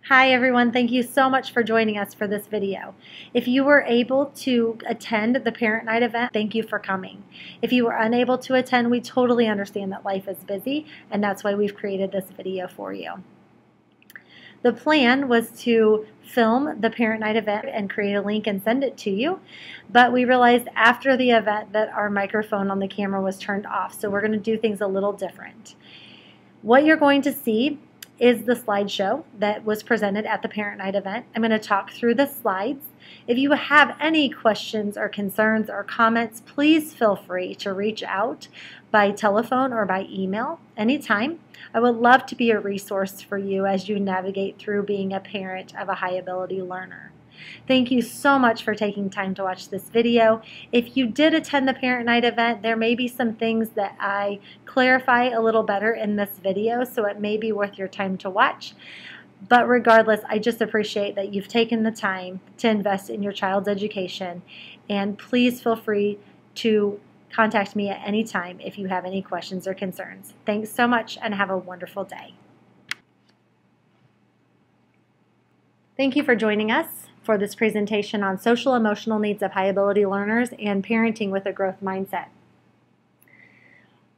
Hi everyone, thank you so much for joining us for this video. If you were able to attend the Parent Night event, thank you for coming. If you were unable to attend, we totally understand that life is busy, and that's why we've created this video for you. The plan was to film the Parent Night event and create a link and send it to you, but we realized after the event that our microphone on the camera was turned off, so we're going to do things a little different. What you're going to see is the slideshow that was presented at the Parent Night event. I'm going to talk through the slides. If you have any questions or concerns or comments, please feel free to reach out by telephone or by email anytime. I would love to be a resource for you as you navigate through being a parent of a high ability learner. Thank you so much for taking time to watch this video. If you did attend the Parent Night event, there may be some things that I clarify a little better in this video, so it may be worth your time to watch. But regardless, I just appreciate that you've taken the time to invest in your child's education, and please feel free to contact me at any time if you have any questions or concerns. Thanks so much and have a wonderful day. Thank you for joining us for this presentation on social emotional needs of high ability learners and parenting with a growth mindset.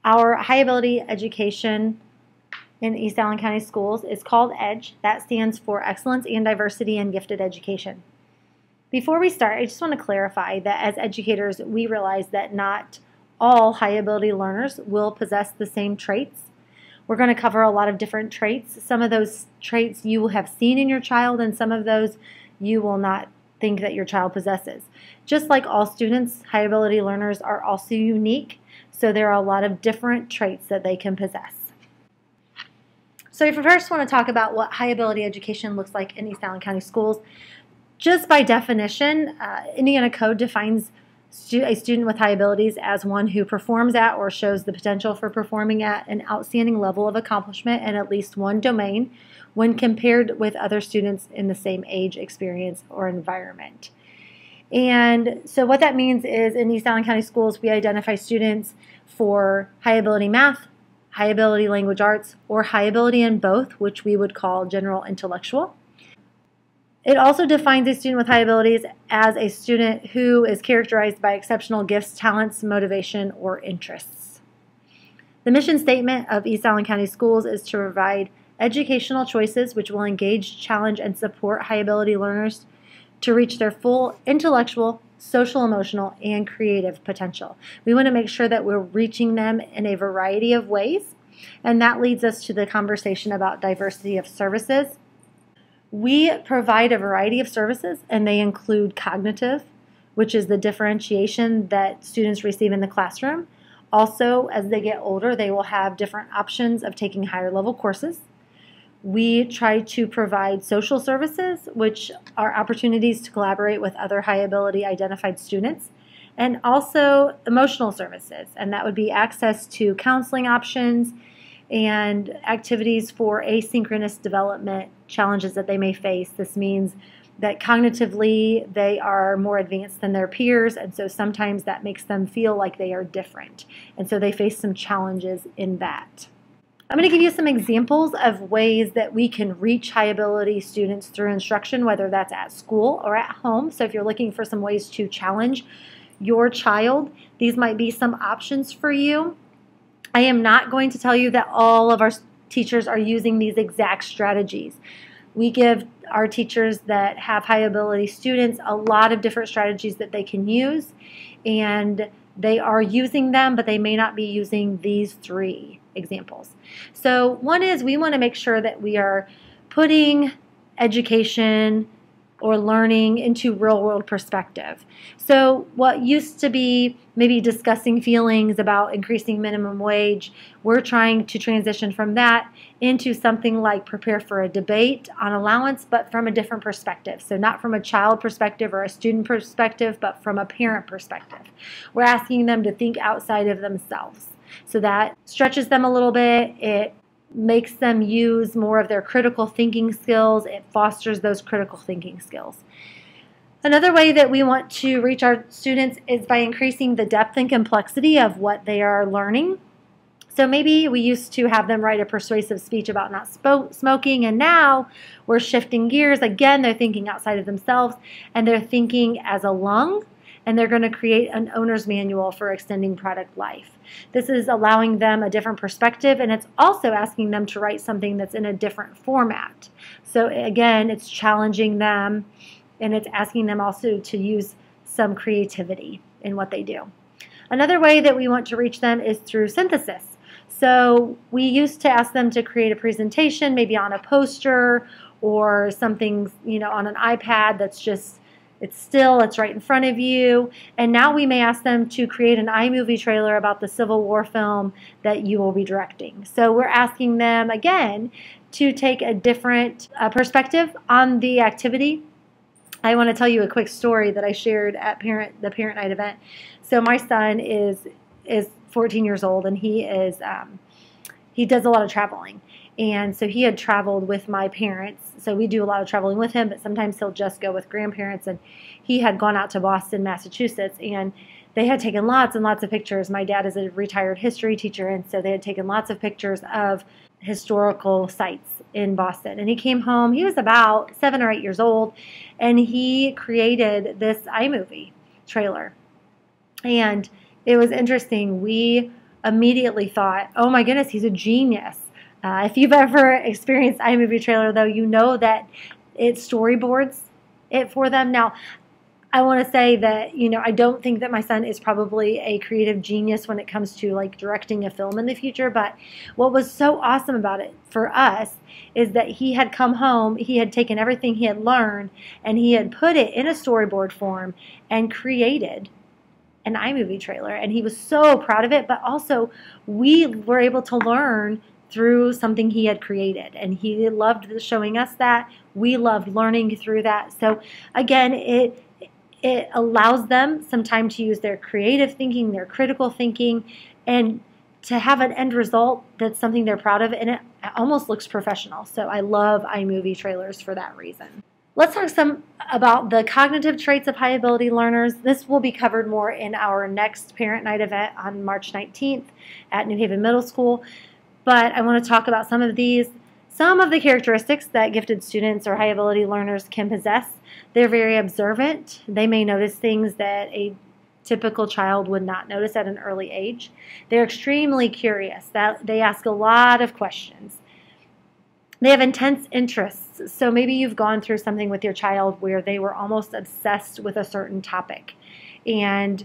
Our high ability education in East Allen County Schools is called EDGE. That stands for Excellence and Diversity in Gifted Education. Before we start, I just want to clarify that as educators, we realize that not all high ability learners will possess the same traits. We're going to cover a lot of different traits. Some of those traits you will have seen in your child, and some of those you will not think that your child possesses. Just like all students, high ability learners are also unique, so there are a lot of different traits that they can possess. So if we first want to talk about what high ability education looks like in East Allen County Schools, just by definition, Indiana Code defines a student with high abilities as one who performs at or shows the potential for performing at an outstanding level of accomplishment in at least one domain when compared with other students in the same age, experience, or environment. And so what that means is in East Allen County Schools, we identify students for high ability math, high ability language arts, or high ability in both, which we would call general intellectual. It also defines a student with high abilities as a student who is characterized by exceptional gifts, talents, motivation, or interests. The mission statement of East Allen County Schools is to provide educational choices which will engage, challenge, and support high ability learners to reach their full intellectual, social, emotional, and creative potential. We want to make sure that we're reaching them in a variety of ways, and that leads us to the conversation about diversity of services. We provide a variety of services, and they include cognitive, which is the differentiation that students receive in the classroom. Also, as they get older, they will have different options of taking higher level courses. We try to provide social services, which are opportunities to collaborate with other high ability identified students, and also emotional services, and that would be access to counseling options and activities for asynchronous development challenges that they may face. This means that cognitively they are more advanced than their peers, and so sometimes that makes them feel like they are different, and so they face some challenges in that. I'm going to give you some examples of ways that we can reach high ability students through instruction, whether that's at school or at home. So if you're looking for some ways to challenge your child, these might be some options for you. I am not going to tell you that all of our teachers are using these exact strategies. We give our teachers that have high ability students a lot of different strategies that they can use, and they are using them, but they may not be using these three examples. So one is we want to make sure that we are putting education or learning into real-world perspective. So what used to be maybe discussing feelings about increasing minimum wage, we're trying to transition from that into something like prepare for a debate on allowance, but from a different perspective. So not from a child perspective or a student perspective, but from a parent perspective. We're asking them to think outside of themselves. So that stretches them a little bit. It makes them use more of their critical thinking skills. It fosters those critical thinking skills. Another way that we want to reach our students is by increasing the depth and complexity of what they are learning. So maybe we used to have them write a persuasive speech about not smoking, and now we're shifting gears. Again, they're thinking outside of themselves, and they're thinking as a lung, and they're going to create an owner's manual for extending product life. This is allowing them a different perspective, and it's also asking them to write something that's in a different format. So again, it's challenging them, and it's asking them also to use some creativity in what they do. Another way that we want to reach them is through synthesis. So we used to ask them to create a presentation, maybe on a poster or something, on an iPad that's just, it's right in front of you. And now we may ask them to create an iMovie trailer about the Civil War film that you will be directing. So we're asking them, again, to take a different perspective on the activity. I want to tell you a quick story that I shared at the Parent Night event. So my son is 14 years old, and he does a lot of traveling. And so he had traveled with my parents. So we do a lot of traveling with him, but sometimes he'll just go with grandparents. And he had gone out to Boston, Massachusetts, and they had taken lots and lots of pictures. My dad is a retired history teacher, and so they had taken lots of pictures of historical sites in Boston. And he came home, he was about 7 or 8 years old, and he created this iMovie trailer. And it was interesting. We immediately thought, oh my goodness, he's a genius. If you've ever experienced iMovie trailer, though, you know that it storyboards it for them. Now, I want to say that, I don't think that my son is probably a creative genius when it comes to like directing a film in the future. But what was so awesome about it for us is that he had come home, he had taken everything he had learned, and he had put it in a storyboard form and created an iMovie trailer. And he was so proud of it, but also we were able to learn through something he had created. And he loved showing us that. We loved learning through that. So again, it allows them some time to use their creative thinking, their critical thinking, and to have an end result that's something they're proud of, and it almost looks professional. So I love iMovie trailers for that reason. Let's talk some about the cognitive traits of high ability learners. This will be covered more in our next Parent Night event on March 19th at New Haven Middle School. But I want to talk about some of these. Some of the characteristics that gifted students or high ability learners can possess. They're very observant. They may notice things that a typical child would not notice at an early age. They're extremely curious. They ask a lot of questions. They have intense interests. So maybe you've gone through something with your child where they were almost obsessed with a certain topic, and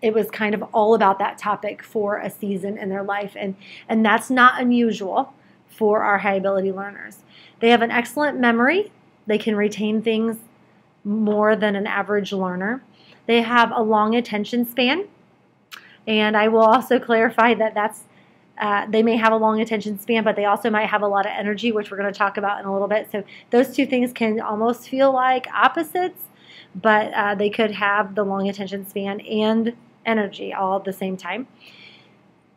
it was kind of all about that topic for a season in their life, and that's not unusual for our high ability learners. They have an excellent memory. They can retain things more than an average learner. They have a long attention span, and I will also clarify that they may have a long attention span, but they also might have a lot of energy, which we're going to talk about in a little bit. So those two things can almost feel like opposites, but they could have the long attention span and energy all at the same time.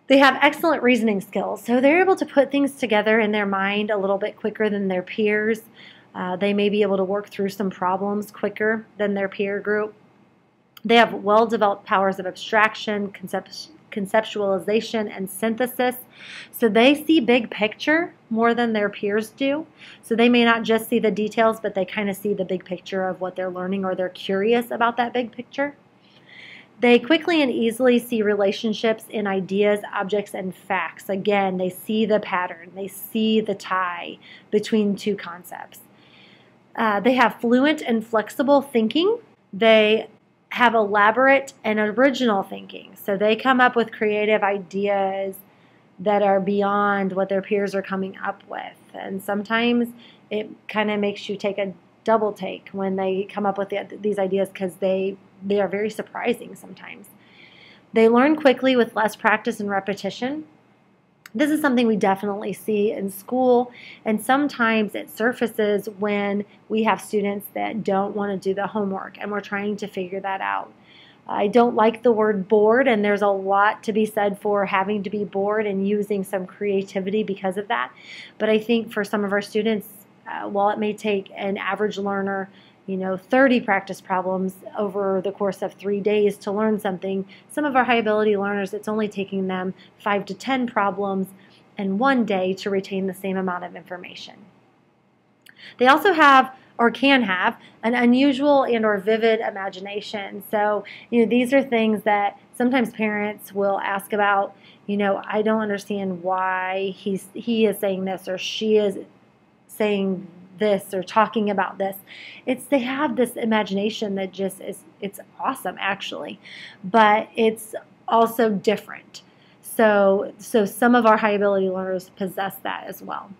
They have excellent reasoning skills, so they're able to put things together in their mind a little bit quicker than their peers. They may be able to work through some problems quicker than their peer group. They have well-developed powers of abstraction, conceptualization, and synthesis. So they see big picture more than their peers do. So they may not just see the details, but they kind of see the big picture of what they're learning, or they're curious about that big picture. They quickly and easily see relationships in ideas, objects, and facts. Again, they see the pattern. They see the tie between two concepts. They have fluent and flexible thinking. They have elaborate and original thinking. So they come up with creative ideas that are beyond what their peers are coming up with. And sometimes it kind of makes you take a double take when they come up with these ideas, because they are very surprising sometimes. They learn quickly with less practice and repetition. This is something we definitely see in school, and sometimes it surfaces when we have students that don't want to do the homework, and we're trying to figure that out. I don't like the word bored, and there's a lot to be said for having to be bored and using some creativity because of that. But I think for some of our students, while it may take an average learner 30 practice problems over the course of 3 days to learn something. Some of our high ability learners, it's only taking them 5 to 10 problems in 1 day to retain the same amount of information. They also have or can have an unusual and or vivid imagination. So, these are things that sometimes parents will ask about. I don't understand why he is saying this or she is saying this or talking about this. They have this imagination that just it's awesome actually, but it's also different. So some of our high ability learners possess that as well.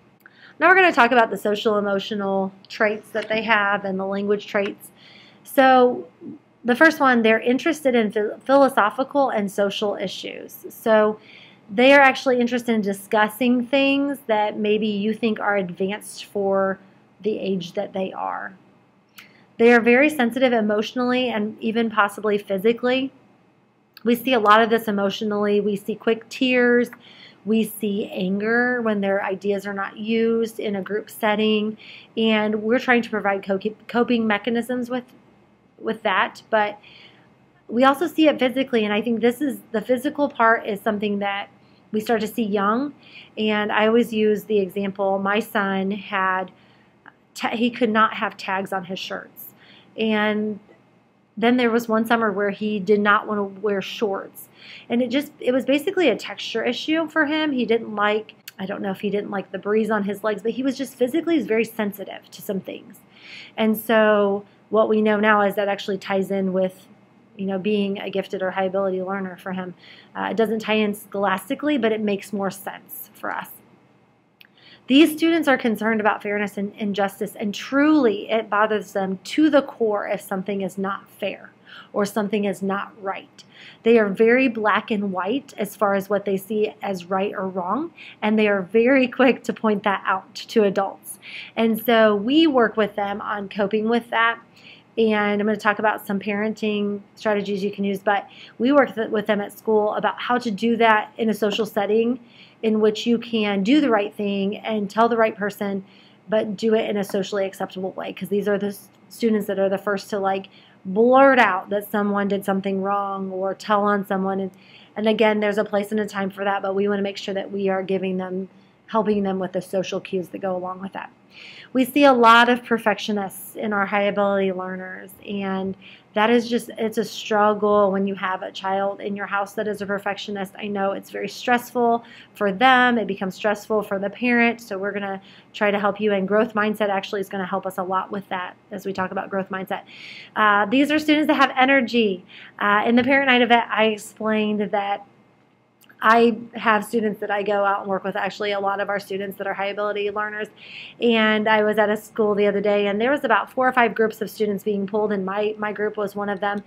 Now we're going to talk about the social emotional traits that they have and the language traits. So the first one, they're interested in philosophical and social issues. So they are actually interested in discussing things that maybe you think are advanced for the age that they are. They are very sensitive emotionally and even possibly physically. We see a lot of this emotionally. We see quick tears. We see anger when their ideas are not used in a group setting. And we're trying to provide coping mechanisms with that. But we also see it physically. And I think the physical part is something that we start to see young. And I always use the example, my son he could not have tags on his shirts. And then there was one summer where he did not want to wear shorts. And it was basically a texture issue for him. I don't know if he didn't like the breeze on his legs, but he was just physically very sensitive to some things. And so what we know now is that actually ties in with, being a gifted or high ability learner for him. It doesn't tie in scholastically, but it makes more sense for us. These students are concerned about fairness and justice, and truly it bothers them to the core if something is not fair or something is not right. They are very black and white as far as what they see as right or wrong, and they are very quick to point that out to adults. And so we work with them on coping with that. And I'm going to talk about some parenting strategies you can use, but we work with them at school about how to do that in a social setting in which you can do the right thing and tell the right person, but do it in a socially acceptable way, because these are the students that are the first to blurt out that someone did something wrong or tell on someone. And again, there's a place and a time for that, but we want to make sure that we are helping them with the social cues that go along with that. We see a lot of perfectionists in our high ability learners, and that is it's a struggle when you have a child in your house that is a perfectionist. I know it's very stressful for them. It becomes stressful for the parent, so we're going to try to help you, and growth mindset actually is going to help us a lot with that as we talk about growth mindset. These are students that have energy. In the Parent Night event, I explained that I have students that I go out and work with, actually a lot of our students that are high ability learners. And I was at a school the other day, and there was about 4 or 5 groups of students being pulled, and my group was one of them.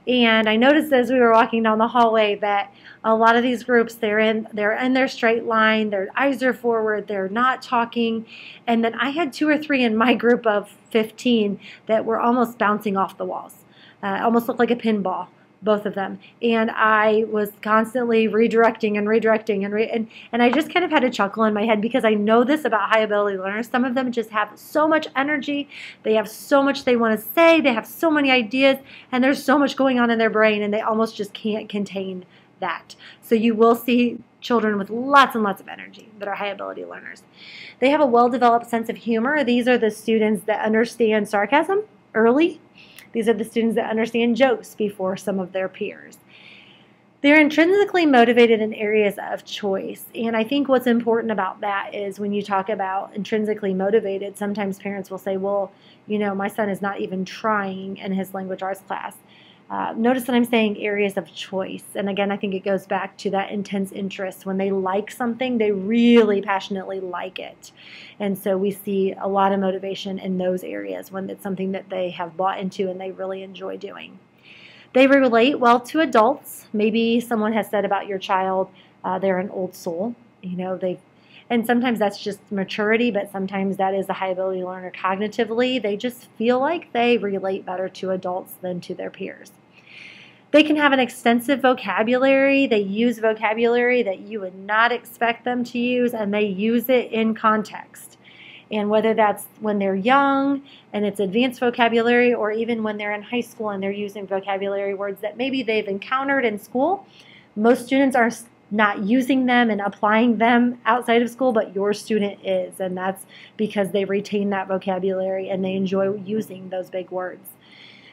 And I noticed as we were walking down the hallway that a lot of these groups, they're in their straight line, their eyes are forward, they're not talking. And then I had 2 or 3 in my group of 15 that were almost bouncing off the walls. Almost looked like a pinball, both of them. And I was constantly redirecting and I just kind of had a chuckle in my head, because I know this about high ability learners. Some of them just have so much energy. They have so much they want to say. They have so many ideas, and there's so much going on in their brain, and they almost just can't contain that. So you will see children with lots and lots of energy that are high ability learners. They have a well-developed sense of humor. These are the students that understand sarcasm early. These are the students that understand jokes before some of their peers. They're intrinsically motivated in areas of choice. And I think what's important about that is when you talk about intrinsically motivated, sometimes parents will say, well, my son is not even trying in his language arts class. Notice that I'm saying areas of choice. And again, I think it goes back to that intense interest. When they like something, they really passionately like it. And so we see a lot of motivation in those areas when it's something that they have bought into and they really enjoy doing. They relate well to adults. Maybe someone has said about your child, they're an old soul. And sometimes that's just maturity, but sometimes that is a high ability learner cognitively. They just feel like they relate better to adults than to their peers. They can have an extensive vocabulary. They use vocabulary that you would not expect them to use, and they use it in context. And whether that's when they're young and it's advanced vocabulary, or even when they're in high school and they're using vocabulary words that maybe they've encountered in school, most students are not using them and applying them outside of school, but your student is, and that's because they retain that vocabulary and they enjoy using those big words.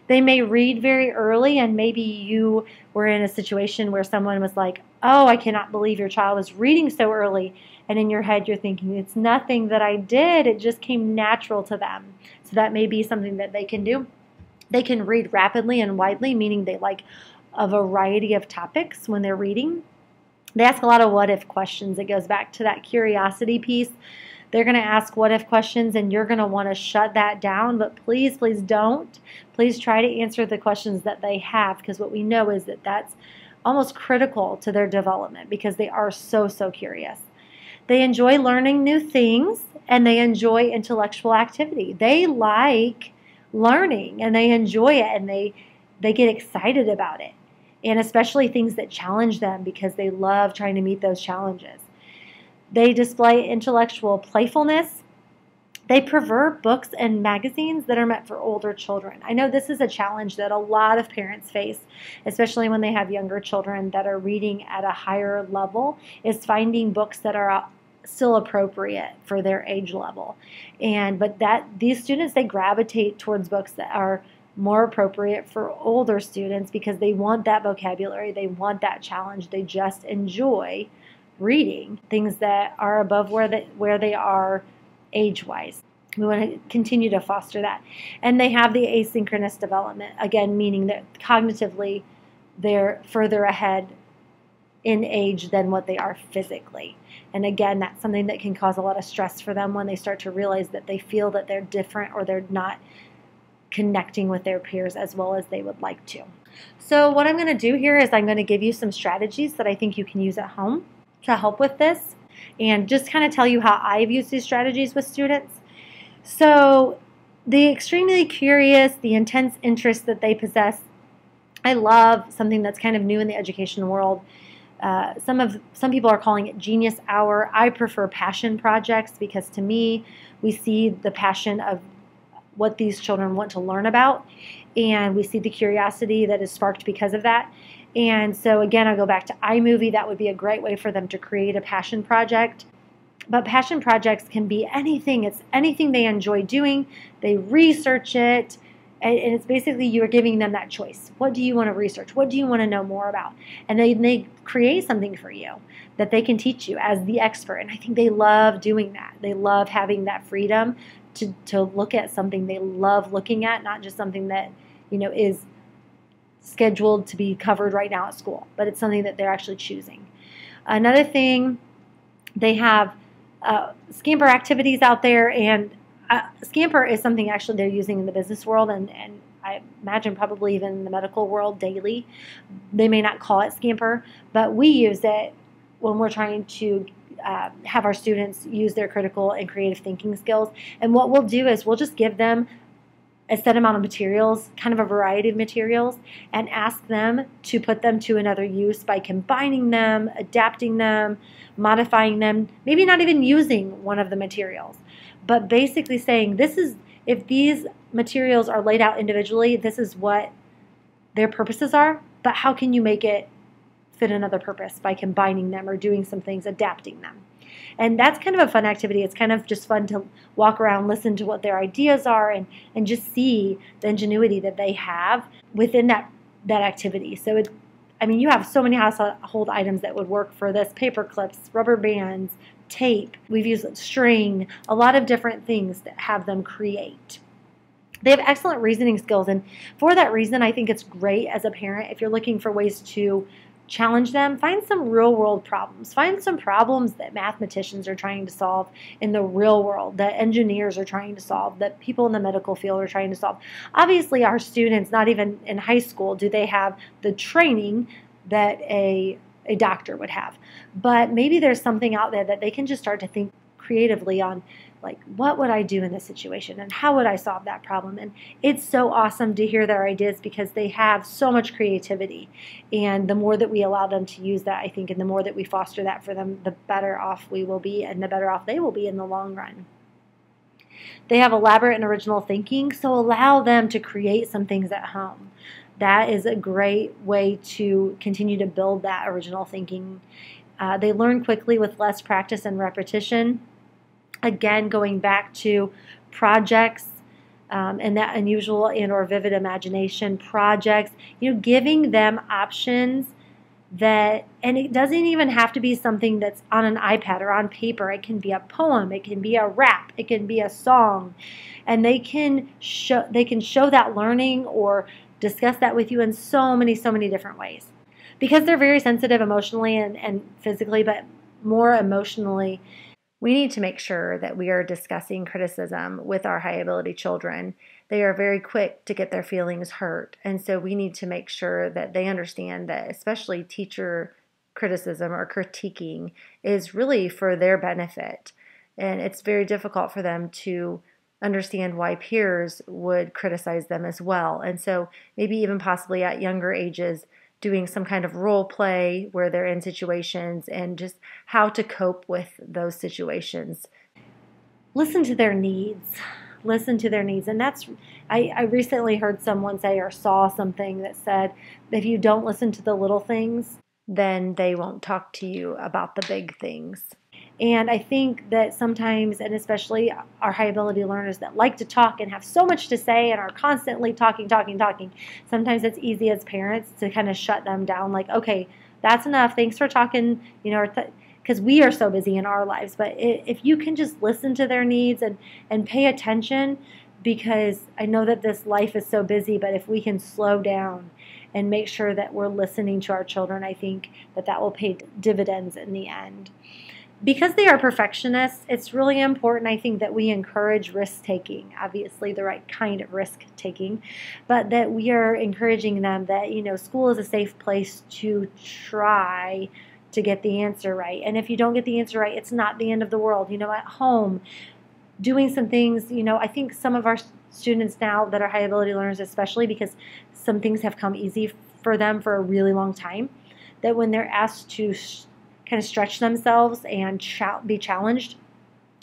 They may read very early, and maybe you were in a situation where someone was like, oh, I cannot believe your child is reading so early. And in your head, you're thinking, it's nothing that I did. It just came natural to them. So that may be something that they can do. They can read rapidly and widely, meaning they like a variety of topics when they're reading. They ask a lot of what-if questions. It goes back to that curiosity piece. They're going to ask what-if questions, and you're going to want to shut that down, but please, please don't. Please try to answer the questions that they have, because what we know is that that's almost critical to their development because they are so, so curious. They enjoy learning new things, and they enjoy intellectual activity. They like learning, and they enjoy it, and they get excited about it, and especially things that challenge them because they love trying to meet those challenges. They display intellectual playfulness. They prefer books and magazines that are meant for older children. I know this is a challenge that a lot of parents face, especially when they have younger children that are reading at a higher level, is finding books that are still appropriate for their age level. But these students, they gravitate towards books that are more appropriate for older students because they want that vocabulary, they want that challenge, they just enjoy reading things that are above where they are age-wise. We want to continue to foster that. And they have the asynchronous development, again, meaning that cognitively they're further ahead in age than what they are physically. And again, that's something that can cause a lot of stress for them when they start to realize that they feel that they're different or they're not connecting with their peers as well as they would like to. So what I'm going to do here is I'm going to give you some strategies that I think you can use at home to help with this, and just kind of tell you how I've used these strategies with students. So the extremely curious, the intense interest that they possess, I love something that's kind of new in the education world. Some people are calling it Genius Hour. I prefer passion projects because to me, we see the passion of what these children want to learn about, and we see the curiosity that is sparked because of that. And so again, I'll go back to iMovie. That would be a great way for them to create a passion project. But passion projects can be anything. It's anything they enjoy doing. They research it, and it's basically you're giving them that choice. What do you want to research? What do you want to know more about? And they create something for you that they can teach you as the expert. And I think they love doing that. They love having that freedom to look at something they love looking at, not just something that is scheduled to be covered right now at school, but it's something that they're actually choosing. Another thing, they have Scamper activities out there, and Scamper is something actually they're using in the business world, and I imagine probably even in the medical world daily. They may not call it Scamper, but we use it when we're trying to have our students use their critical and creative thinking skills. And what we'll do is we'll just give them a set amount of materials, kind of a variety of materials, and ask them to put them to another use by combining them, adapting them, modifying them, maybe not even using one of the materials, but basically saying, if these materials are laid out individually, this is what their purposes are, but how can you make it fit another purpose by combining them or doing some things, adapting them. And that's kind of a fun activity. It's kind of just fun to walk around, listen to what their ideas are, and just see the ingenuity that they have within that activity. So you have so many household items that would work for this: paper clips, rubber bands, tape. We've used string, a lot of different things that have them create. They have excellent reasoning skills, and for that reason, I think it's great as a parent, if you're looking for ways to challenge them, find some real world problems. Find some problems that mathematicians are trying to solve in the real world, that engineers are trying to solve, that people in the medical field are trying to solve. Obviously, our students, not even in high school, do they have the training that a doctor would have. But maybe there's something out there that they can just start to think creatively on, like, what would I do in this situation and how would I solve that problem? And it's so awesome to hear their ideas because they have so much creativity. And the more that we allow them to use that, I think, and the more that we foster that for them, the better off we will be and the better off they will be in the long run. They have elaborate and original thinking, so allow them to create some things at home. That is a great way to continue to build that original thinking. They learn quickly with less practice and repetition. Again, going back to projects and that unusual and or vivid imagination projects, giving them options that, and it doesn't even have to be something that's on an iPad or on paper. It can be a poem, it can be a rap, it can be a song, and they can show that learning or discuss that with you in so many different ways. Because they're very sensitive emotionally and physically, but more emotionally, we need to make sure that we are discussing criticism with our high ability children. They are very quick to get their feelings hurt, and so we need to make sure that they understand that especially teacher criticism or critiquing is really for their benefit. And it's very difficult for them to understand why peers would criticize them as well. And so maybe even possibly at younger ages, doing some kind of role play where they're in situations and just how to cope with those situations. Listen to their needs. Listen to their needs. And I recently heard someone say or saw something that said, if you don't listen to the little things, then they won't talk to you about the big things. And I think that sometimes, and especially our high ability learners that like to talk and have so much to say and are constantly talking, sometimes it's easy as parents to kind of shut them down, like, okay, that's enough. Thanks for talking, because we are so busy in our lives. But if you can just listen to their needs and pay attention, because I know that this life is so busy, but if we can slow down and make sure that we're listening to our children, I think that will pay dividends in the end. Because they are perfectionists, it's really important, I think, that we encourage risk-taking, obviously the right kind of risk-taking, but that we are encouraging them that, school is a safe place to try to get the answer right. And if you don't get the answer right, it's not the end of the world. At home, doing some things, I think some of our students now that are high ability learners, especially because some things have come easy for them for a really long time, that when they're asked to kind of stretch themselves and be challenged,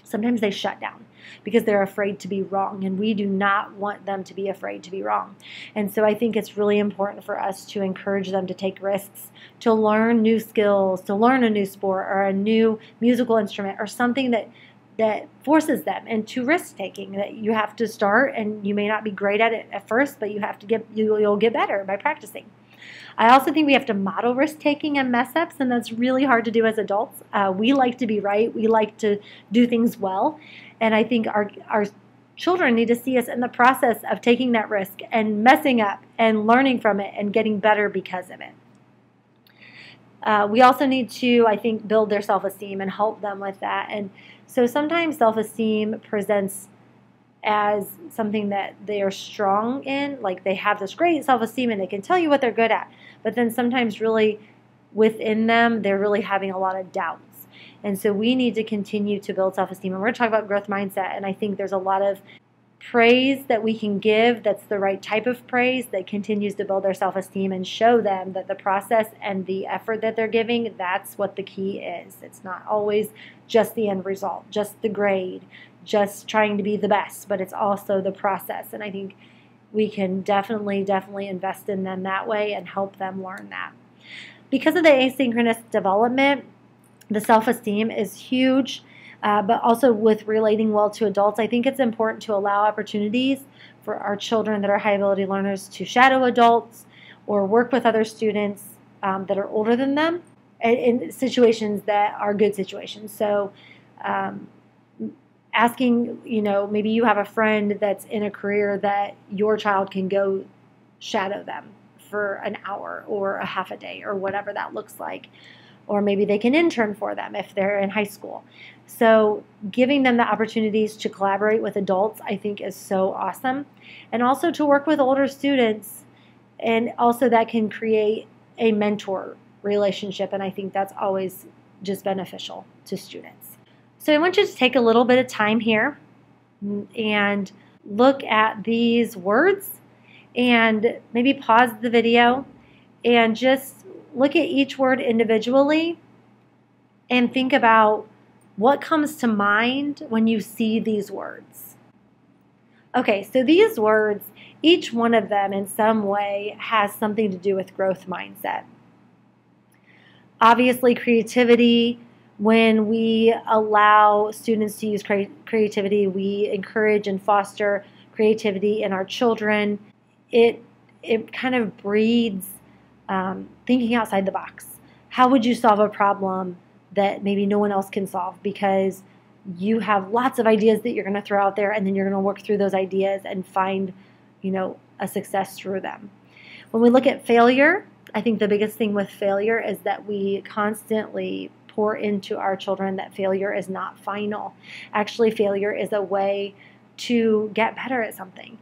sometimes they shut down because they're afraid to be wrong, and we do not want them to be afraid to be wrong. And so I think it's really important for us to encourage them to take risks, to learn new skills, to learn a new sport or a new musical instrument or something that forces them into risk-taking, that you have to start and you may not be great at it at first, but you'll get better by practicing. I also think we have to model risk-taking and mess-ups, and that's really hard to do as adults. We like to be right. We like to do things well, and I think our children need to see us in the process of taking that risk and messing up and learning from it and getting better because of it. We also need to, I think, build their self-esteem and help them with that. And so sometimes self-esteem presents as something that they are strong in, like they have this great self-esteem and they can tell you what they're good at, but then sometimes really within them they're really having a lot of doubts. And so we need to continue to build self-esteem, and we're going to talk about growth mindset, and I think there's a lot of praise that we can give that's the right type of praise that continues to build their self-esteem and show them that the process and the effort that they're giving, that's what the key is. It's not always just the end result, just the grade, just trying to be the best, but it's also the process. And I think we can definitely invest in them that way and help them learn that. Because of the asynchronous development, the self-esteem is huge, but also with relating well to adults, I think it's important to allow opportunities for our children that are high ability learners to shadow adults or work with other students that are older than them in situations that are good situations. So asking, maybe you have a friend that's in a career that your child can go shadow them for an hour or a half a day or whatever that looks like. Or maybe they can intern for them if they're in high school. So giving them the opportunities to collaborate with adults, I think, is so awesome. And also to work with older students, and also that can create a mentor relationship, and I think that's always just beneficial to students. So I want you to take a little bit of time here and look at these words and maybe pause the video and just look at each word individually and think about what comes to mind when you see these words. Okay, so these words, each one of them in some way has something to do with growth mindset. Obviously, creativity, when we allow students to use creativity, we encourage and foster creativity in our children. It kind of breeds thinking outside the box. How would you solve a problem that maybe no one else can solve? Because you have lots of ideas that you're going to throw out there, and then you're going to work through those ideas and find, a success through them. When we look at failure, I think the biggest thing with failure is that we constantly pour into our children that failure is not final. Actually, failure is a way to get better at something.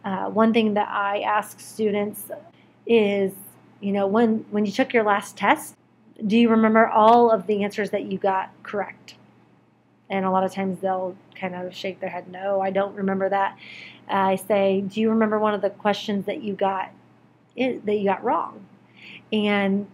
One thing that I ask students is, when you took your last test, do you remember all of the answers that you got correct? And a lot of times they'll kind of shake their head, no, I don't remember that. I say, do you remember one of the questions that you got wrong? And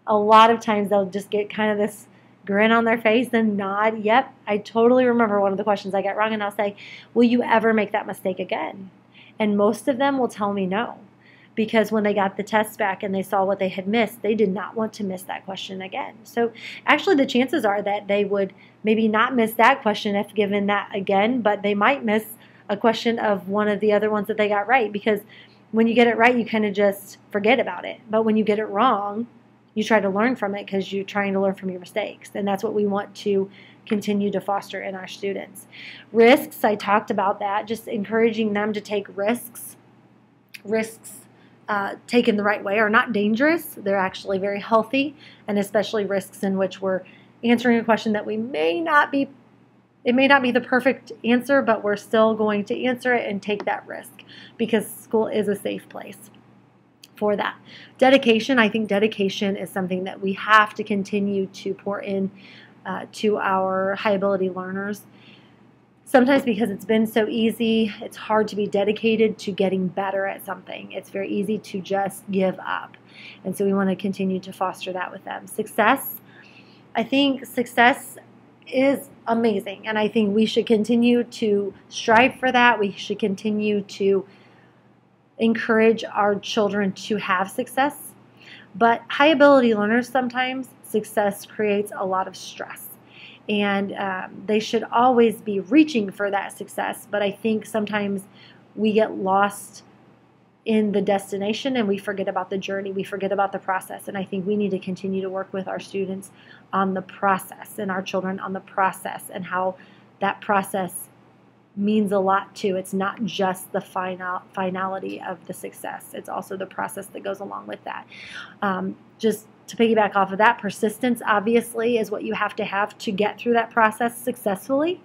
a lot of times they'll just get kind of this grin on their face and nod, yep, I totally remember one of the questions I got wrong. And I'll say, will you ever make that mistake again? And most of them will tell me no. Because when they got the test back and they saw what they had missed, they did not want to miss that question again. So actually the chances are that they would maybe not miss that question if given that again, but they might miss a question of one of the other ones that they got right. Because when you get it right, you kind of just forget about it. But when you get it wrong, you try to learn from it because you're trying to learn from your mistakes. And that's what we want to continue to foster in our students. Risks, I talked about that, just encouraging them to take risks. Risks taken the right way are not dangerous. They're actually very healthy, and especially risks in which we're answering a question that it may not be the perfect answer, but we're still going to answer it and take that risk because school is a safe place for that. Dedication, I think dedication is something that we have to continue to pour in to our high ability learners. Sometimes because it's been so easy, it's hard to be dedicated to getting better at something. It's very easy to just give up. And so we want to continue to foster that with them. Success, I think success is amazing. And I think we should continue to strive for that. We should continue to encourage our children to have success. But high ability learners, sometimes success creates a lot of stress. And they should always be reaching for that success. But I think sometimes we get lost in the destination and we forget about the journey. We forget about the process. And I think we need to continue to work with our students on the process and our children on the process and how that process means a lot too. It's not just the finality of the success. It's also the process that goes along with that. Just to piggyback off of that, persistence obviously is what you have to get through that process successfully.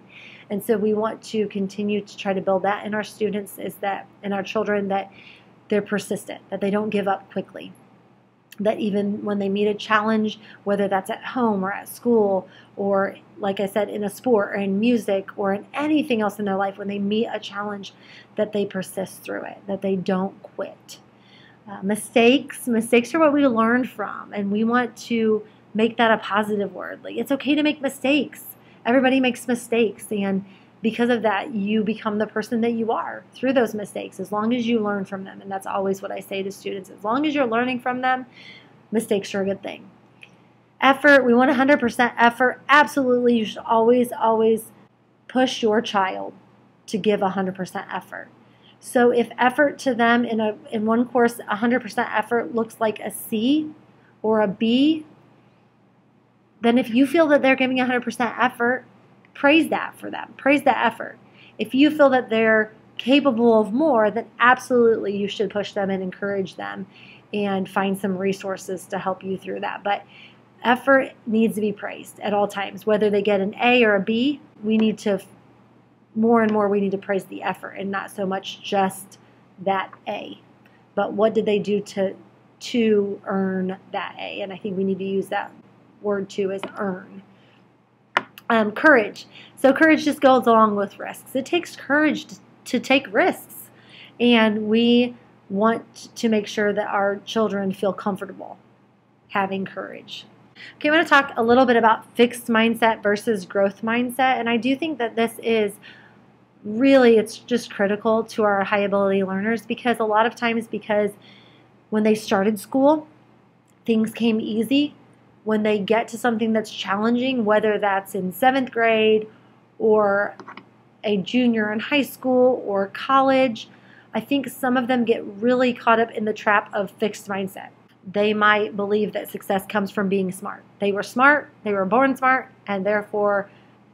And so we want to continue to try to build that in our students, is that in our children, that they're persistent, that they don't give up quickly, that even when they meet a challenge, whether that's at home or at school or, like I said, in a sport or in music or in anything else in their life, when they meet a challenge, that they persist through it, that they don't quit. Mistakes are what we learn from, and we want to make that a positive word. Like, it's okay to make mistakes. Everybody makes mistakes, and because of that, you become the person that you are through those mistakes, as long as you learn from them. And that's always what I say to students. As long as you're learning from them, mistakes are a good thing. Effort, we want 100% effort. Absolutely, you should always, always push your child to give 100% effort. So if effort to them in one course, 100% effort looks like a C or a B, then if you feel that they're giving 100% effort, praise that for them. Praise that effort. If you feel that they're capable of more, then absolutely you should push them and encourage them and find some resources to help you through that. But effort needs to be praised at all times. Whether they get an A or a B, we need to more and more we need to praise the effort and not so much just that A. But what did they do to earn that A? And I think we need to use that word too, as earn. Courage. So courage just goes along with risks. It takes courage to take risks. And we want to make sure that our children feel comfortable having courage. Okay, I'm going to talk a little bit about fixed mindset versus growth mindset. And I do think that this is really it's just critical to our high ability learners, because a lot of times, because when they started school, things came easy. When they get to something that's challenging, whether that's in 7th grade or a junior in high school or college, I think some of them get really caught up in the trap of fixed mindset. They might believe that success comes from being smart. They were smart, they were born smart, and therefore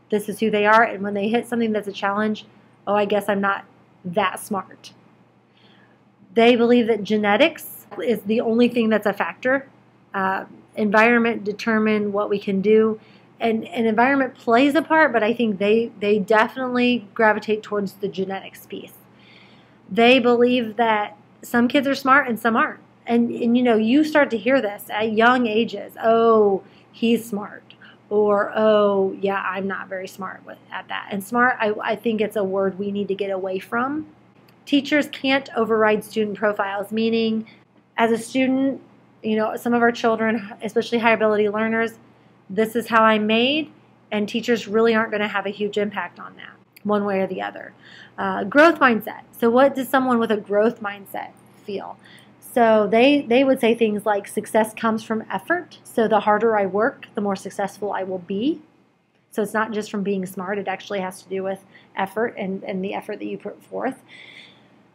this is who they are. And when they hit something that's a challenge, oh, I guess I'm not that smart. They believe that genetics is the only thing that's a factor. Environment determine what we can do. And environment plays a part, but I think they definitely gravitate towards the genetics piece. They believe that some kids are smart and some aren't. And you know, you start to hear this at young ages. Oh, he's smart. Or, oh, yeah, I'm not very smart at that. And smart, I think it's a word we need to get away from. Teachers can't override student profiles, meaning as a student, you know, some of our children, especially high ability learners, this is how I'm made, and teachers really aren't going to have a huge impact on that, one way or the other. Growth mindset. So what does someone with a growth mindset feel? So they would say things like success comes from effort. So the harder I work, the more successful I will be. So it's not just from being smart. It actually has to do with effort and the effort that you put forth.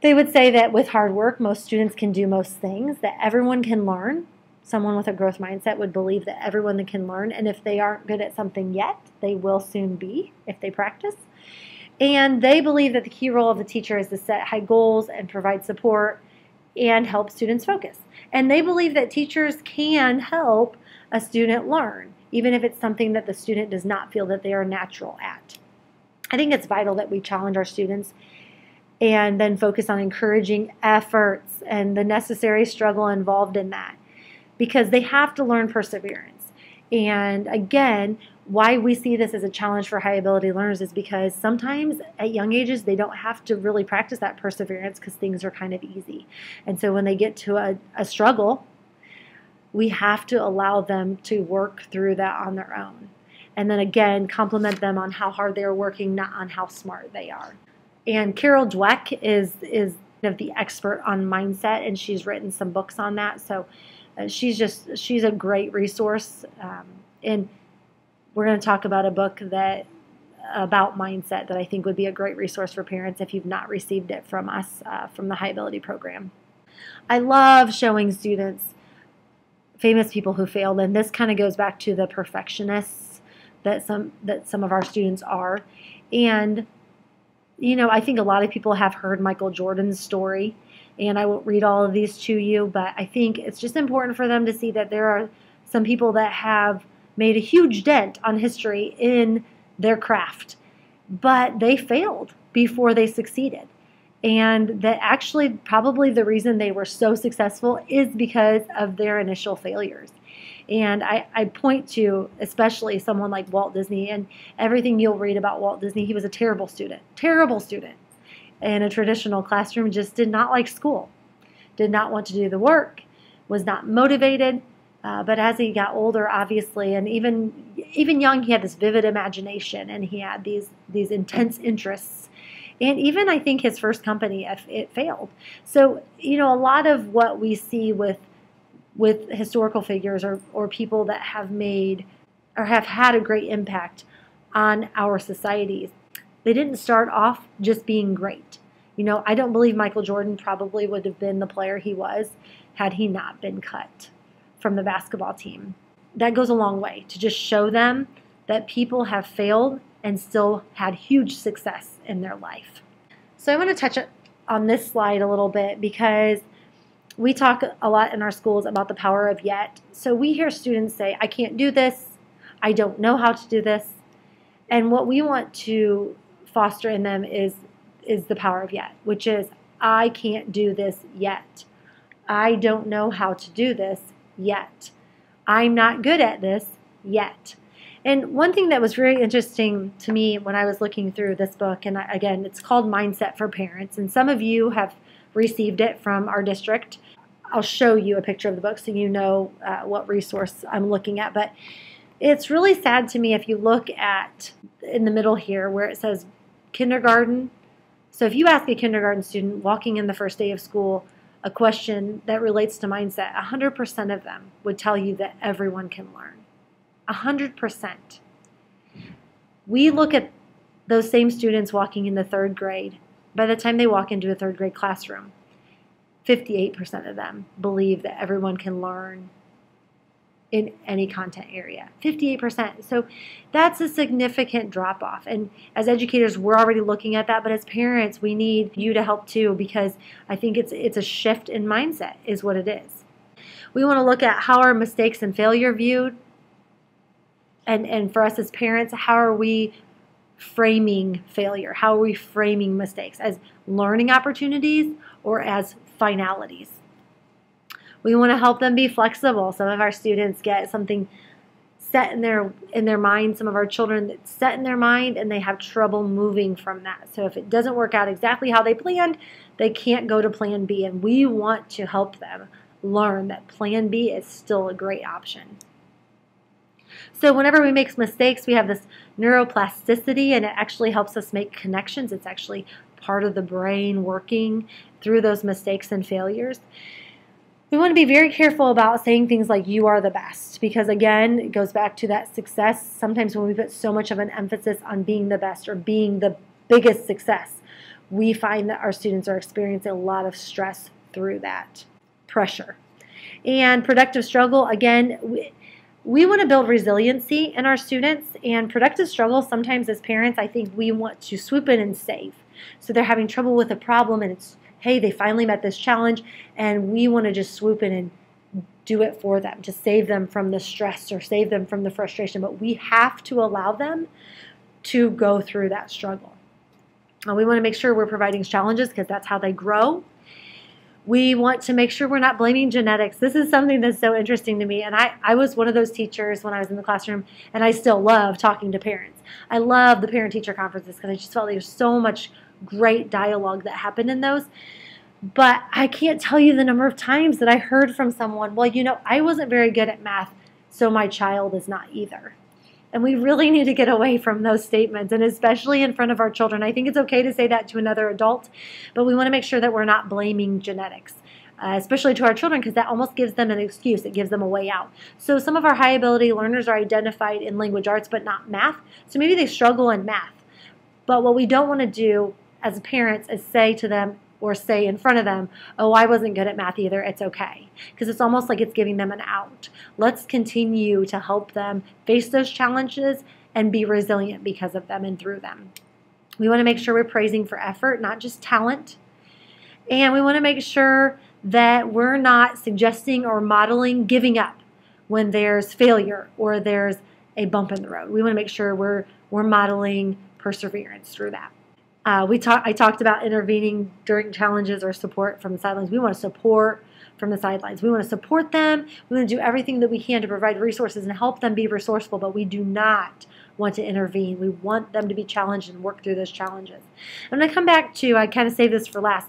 They would say that with hard work, most students can do most things, that everyone can learn. Someone with a growth mindset would believe that everyone can learn, and if they aren't good at something yet, they will soon be if they practice. And they believe that the key role of the teacher is to set high goals and provide support and help students focus. And they believe that teachers can help a student learn, even if it's something that the student does not feel that they are natural at. I think it's vital that we challenge our students and then focus on encouraging efforts and the necessary struggle involved in that, because they have to learn perseverance. And again, why we see this as a challenge for high ability learners is because sometimes at young ages they don't have to really practice that perseverance because things are kind of easy. And so when they get to a struggle, we have to allow them to work through that on their own. And then again, compliment them on how hard they are working, not on how smart they are. And Carol Dweck is the expert on mindset, and she's written some books on that. So she's a great resource. And we're going to talk about a book about mindset that I think would be a great resource for parents if you've not received it from us, from the High Ability program. I love showing students famous people who failed, and this kind of goes back to the perfectionists that some of our students are. And you know, I think a lot of people have heard Michael Jordan's story, and I won't read all of these to you, but I think it's just important for them to see that there are some people that have made a huge dent on history in their craft, but they failed before they succeeded. And that actually probably the reason they were so successful is because of their initial failures. And I point to especially someone like Walt Disney, and everything you'll read about Walt Disney. He was a terrible student in a traditional classroom, just did not like school, did not want to do the work, was not motivated. But as he got older, obviously, and even young, he had this vivid imagination, and he had these intense interests. And even I think his first company, it failed. So, you know, a lot of what we see with historical figures or people that have made or have had a great impact on our societies, they didn't start off just being great. You know, I don't believe Michael Jordan probably would have been the player he was had he not been cut from the basketball team. That goes a long way to just show them that people have failed and still had huge success in their life. So I want to touch on this slide a little bit because we talk a lot in our schools about the power of yet. So we hear students say, I can't do this, I don't know how to do this. And what we want to foster in them is the power of yet, which is, I can't do this yet. I don't know how to do this yet. I'm not good at this yet. And one thing that was very interesting to me when I was looking through this book, and again, it's called Mindset for Parents, and some of you have received it from our district. I'll show you a picture of the book so you know what resource I'm looking at. But it's really sad to me if you look at in the middle here where it says kindergarten So if you ask a kindergarten student walking in the first day of school a question that relates to mindset, 100% of them would tell you that everyone can learn. 100%. We look at those same students walking into third grade. By the time they walk into a third grade classroom, 58% of them believe that everyone can learn in any content area. 58%. So that's a significant drop off. And as educators, we're already looking at that. But as parents, we need you to help too, because I think it's a shift in mindset is what it is. We want to look at how are mistakes and failure viewed. And for us as parents, how are we framing failure? How are we framing mistakes? As learning opportunities or as finalities? We want to help them be flexible. Some of our students get something set in their mind. Some of our children that's set in their mind and they have trouble moving from that. So if it doesn't work out exactly how they planned, they can't go to plan B. And we want to help them learn that plan B is still a great option. So whenever we make mistakes, we have this neuroplasticity, and it actually helps us make connections. It's actually part of the brain working through those mistakes and failures. We want to be very careful about saying things like, you are the best, because again, it goes back to that success. Sometimes when we put so much of an emphasis on being the best or being the biggest success, we find that our students are experiencing a lot of stress through that pressure. And productive struggle, again, we want to build resiliency in our students, and productive struggle, sometimes as parents, I think we want to swoop in and save. So they're having trouble with a problem and it's, hey, they finally met this challenge, and we want to just swoop in and do it for them, to save them from the stress or save them from the frustration. But we have to allow them to go through that struggle. We want to make sure we're providing challenges because that's how they grow. We want to make sure we're not blaming genetics. This is something that's so interesting to me. And I was one of those teachers when I was in the classroom, and I still love talking to parents. I love the parent-teacher conferences because I just felt like there's so much great dialogue that happened in those. But I can't tell you the number of times that I heard from someone, well, you know, I wasn't very good at math, so my child is not either. And we really need to get away from those statements, and especially in front of our children. I think it's okay to say that to another adult, but we want to make sure that we're not blaming genetics, especially to our children, because that almost gives them an excuse. It gives them a way out. So some of our high ability learners are identified in language arts, but not math. So maybe they struggle in math. But what we don't want to do as parents is say to them or say in front of them, oh, I wasn't good at math either, it's okay. Because it's almost like it's giving them an out. Let's continue to help them face those challenges and be resilient because of them and through them. We want to make sure we're praising for effort, not just talent. And we want to make sure that we're not suggesting or modeling giving up when there's failure or there's a bump in the road. We want to make sure we're modeling perseverance through that. I talked about intervening during challenges or support from the sidelines. We want to support from the sidelines. We want to support them. We want to do everything that we can to provide resources and help them be resourceful, but we do not want to intervene. We want them to be challenged and work through those challenges. I'm going to come back to, I kind of saved this for last.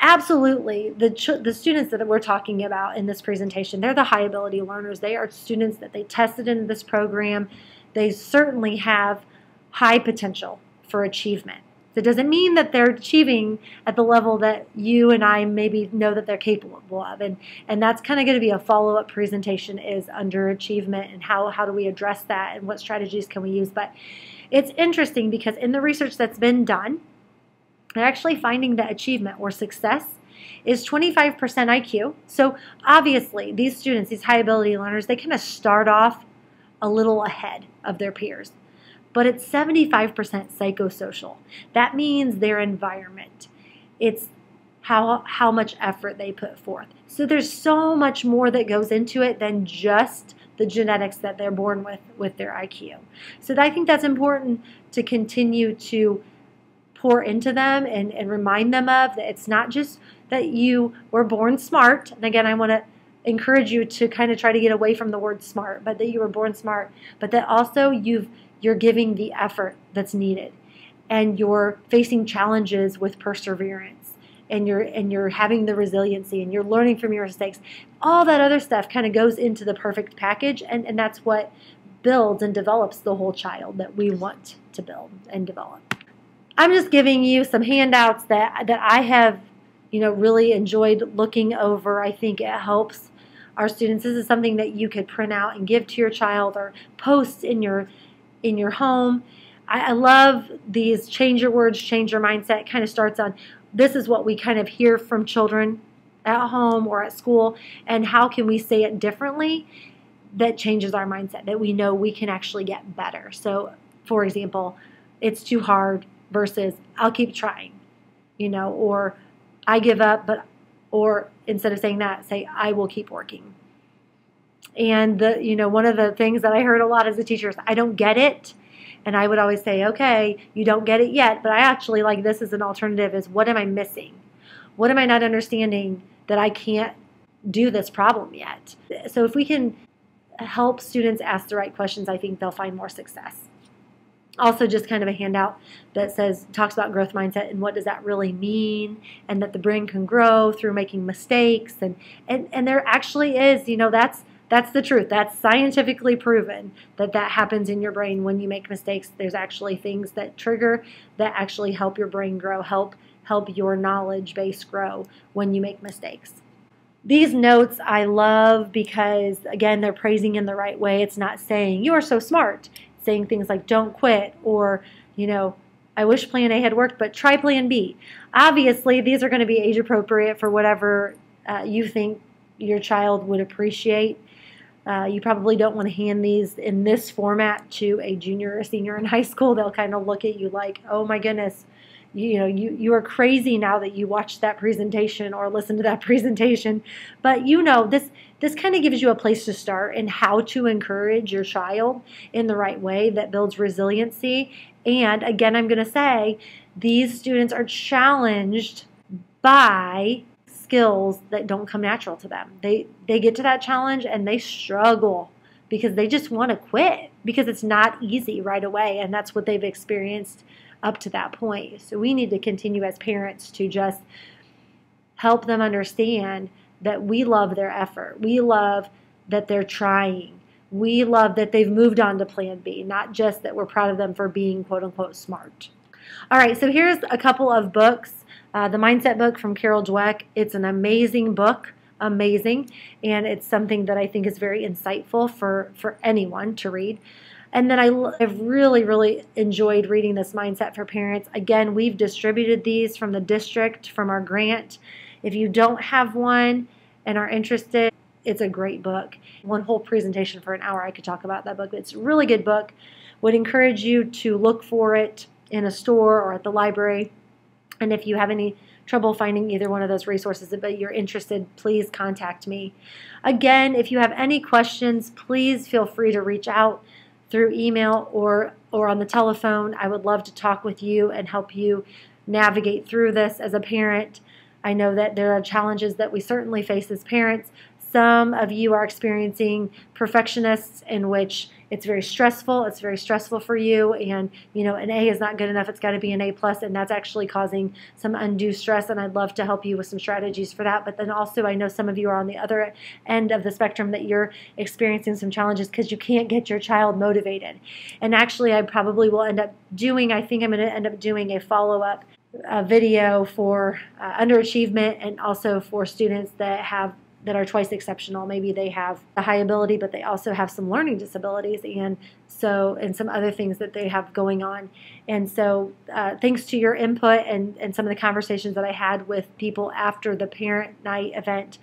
Absolutely, the students that we're talking about in this presentation, they're the high ability learners. They are students that they tested into this program. They certainly have high potential for achievement. It doesn't mean that they're achieving at the level that you and I maybe know that they're capable of. And that's kind of going to be a follow-up presentation, is underachievement and how do we address that and what strategies can we use. But it's interesting because in the research that's been done, they're actually finding that achievement or success is 25% IQ. So obviously these students, these high ability learners, they kind of start off a little ahead of their peers. But it's 75% psychosocial. That means their environment. It's how much effort they put forth. So there's so much more that goes into it than just the genetics that they're born with their IQ. So I think that's important to continue to pour into them and remind them of that. It's not just that you were born smart. And again, I want to encourage you to kind of try to get away from the word smart, but that you were born smart, but that also you're giving the effort that's needed, and you're facing challenges with perseverance, and you're having the resiliency, and you're learning from your mistakes. All that other stuff kind of goes into the perfect package, and that's what builds and develops the whole child that we want to build and develop. I'm just giving you some handouts that I have, really enjoyed looking over. I think it helps our students. This is something that you could print out and give to your child or post in your home. I love these change your words, change your mindset. It kind of starts on, this is what we kind of hear from children at home or at school, and how can we say it differently that changes our mindset, that we know we can actually get better. So, for example, it's too hard versus I'll keep trying, or I give up, or instead of saying that, say I will keep working. And one of the things that I heard a lot as a teacher is, I don't get it. And I would always say, okay, you don't get it yet, but I actually like this as an alternative, is what am I missing? What am I not understanding that I can't do this problem yet? So if we can help students ask the right questions, I think they'll find more success. Also, just kind of a handout that talks about growth mindset and what does that really mean, and that the brain can grow through making mistakes. And there actually is, that's the truth. That's scientifically proven that happens in your brain when you make mistakes. There's actually things that trigger that actually help your brain grow, help your knowledge base grow when you make mistakes. These notes I love because, again, they're praising in the right way. It's not saying, you are so smart. It's saying things like, don't quit, or, I wish plan A had worked, but try plan B. Obviously, these are going to be age appropriate for whatever you think your child would appreciate. You probably don't want to hand these in this format to a junior or senior in high school. They'll kind of look at you like, oh my goodness, you are crazy now that you watched that presentation or listened to that presentation. But this kind of gives you a place to start in how to encourage your child in the right way that builds resiliency. And again, I'm going to say these students are challenged by skills that don't come natural to them. They get to that challenge and they struggle because they just want to quit because it's not easy right away, and that's what they've experienced up to that point. So we need to continue as parents to just help them understand that we love their effort. We love that they're trying. We love that they've moved on to plan B, not just that we're proud of them for being quote unquote smart. All right, so here's a couple of books. The Mindset book from Carol Dweck. It's an amazing book, amazing, and it's something that I think is very insightful for anyone to read. And then I've really, really enjoyed reading this Mindset for Parents. Again, we've distributed these from the district, from our grant. If you don't have one and are interested, it's a great book. One whole presentation for an hour I could talk about that book. It's a really good book. Would encourage you to look for it in a store or at the library. And if you have any trouble finding either one of those resources, but you're interested, please contact me. Again, if you have any questions, please feel free to reach out through email or on the telephone. I would love to talk with you and help you navigate through this as a parent. I know that there are challenges that we certainly face as parents. Some of you are experiencing perfectionists in which it's very stressful. It's very stressful for you, and an A is not good enough. It's got to be an A+, and that's actually causing some undue stress, and I'd love to help you with some strategies for that. But then also I know some of you are on the other end of the spectrum, that you're experiencing some challenges because you can't get your child motivated. And actually I probably will end up doing, I think I'm going to end up doing a follow-up video for underachievement, and also for students that are twice exceptional. Maybe they have a high ability, but they also have some learning disabilities and some other things that they have going on. And so thanks to your input and some of the conversations that I had with people after the parent night event,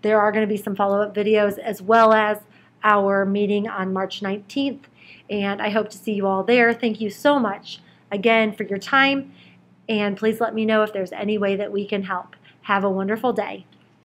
there are going to be some follow-up videos, as well as our meeting on March 19th. And I hope to see you all there. Thank you so much again for your time. And please let me know if there's any way that we can help. Have a wonderful day.